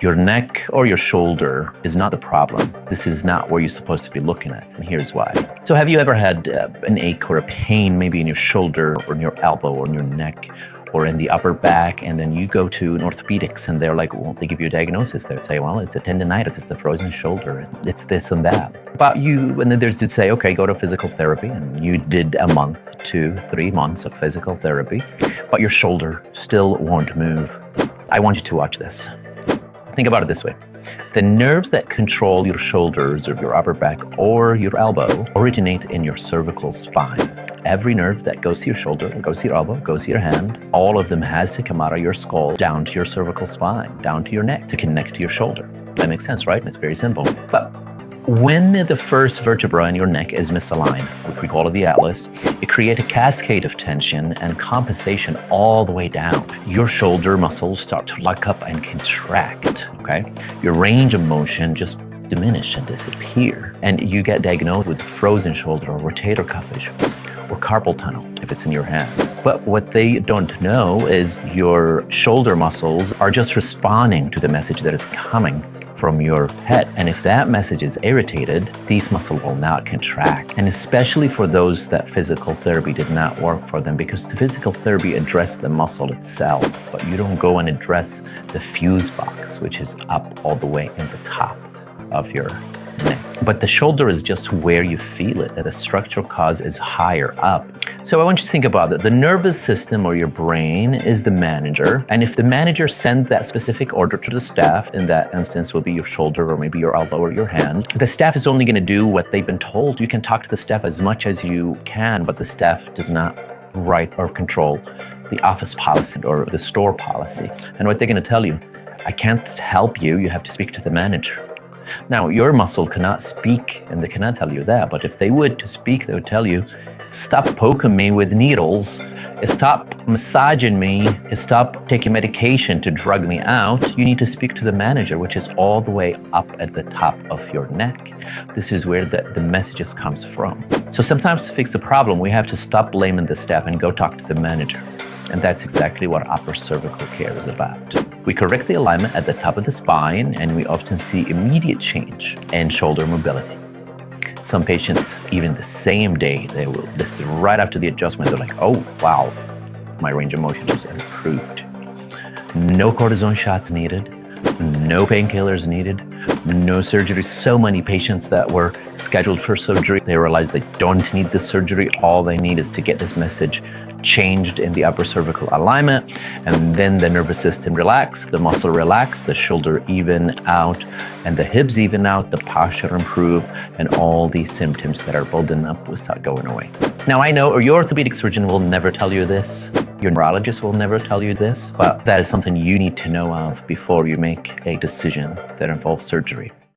Your neck or your shoulder is not the problem. This is not where you're supposed to be looking at, and here's why. So have you ever had an ache or a pain maybe in your shoulder or in your elbow or in your neck or in the upper back, and then you go to an orthopedics and they're like, well, they give you a diagnosis. They would say, well, it's a tendonitis, it's a frozen shoulder, it's this and that. But and then there's to say, okay, go to physical therapy, and you did a month, 2, 3 months of physical therapy, but your shoulder still won't move. I want you to watch this. Think about it this way. The nerves that control your shoulders or your upper back or your elbow originate in your cervical spine. Every nerve that goes to your shoulder, goes to your elbow, goes to your hand, all of them has to come out of your skull down to your cervical spine, down to your neck to connect to your shoulder. That makes sense, right? It's very simple. But when the first vertebra in your neck is misaligned, which we call it the atlas, it creates a cascade of tension and compensation all the way down. Your shoulder muscles start to lock up and contract, okay? Your range of motion just diminish and disappear. And you get diagnosed with frozen shoulder or rotator cuff issues or carpal tunnel if it's in your hand. But what they don't know is your shoulder muscles are just responding to the message that is coming from your head. And if that message is irritated, these muscles will not contract. And especially for those that physical therapy did not work for them, because the physical therapy addressed the muscle itself, but you don't go and address the fuse box, which is up all the way in the top of your neck. But the shoulder is just where you feel it, and the structural cause is higher up. So I want you to think about it. The nervous system or your brain is the manager. And if the manager sends that specific order to the staff, in that instance will be your shoulder or maybe your elbow or your hand, the staff is only going to do what they've been told. You can talk to the staff as much as you can, but the staff does not write or control the office policy or the store policy. And what they're going to tell you, I can't help you, you have to speak to the manager. Now, your muscle cannot speak, and they cannot tell you that, but if they would to speak, they would tell you, stop poking me with needles, stop massaging me, stop taking medication to drug me out. You need to speak to the manager, which is all the way up at the top of your neck. This is where the messages comes from. So sometimes to fix the problem, we have to stop blaming the staff and go talk to the manager. And that's exactly what upper cervical care is about. We correct the alignment at the top of the spine, and we often see immediate change in shoulder mobility. Some patients, even the same day, this is right after the adjustment, they're like, oh, wow, my range of motion just improved. No cortisone shots needed, no painkillers needed, no surgery. So many patients that were scheduled for surgery, they realize they don't need the surgery. All they need is to get this message changed in the upper cervical alignment, and then the nervous system relax, the muscle relax, the shoulder even out, and the hips even out, the posture improve, and all these symptoms that are building up will start going away. Now, I know your orthopedic surgeon will never tell you this, your neurologist will never tell you this, but that is something you need to know of before you make a decision that involves surgery.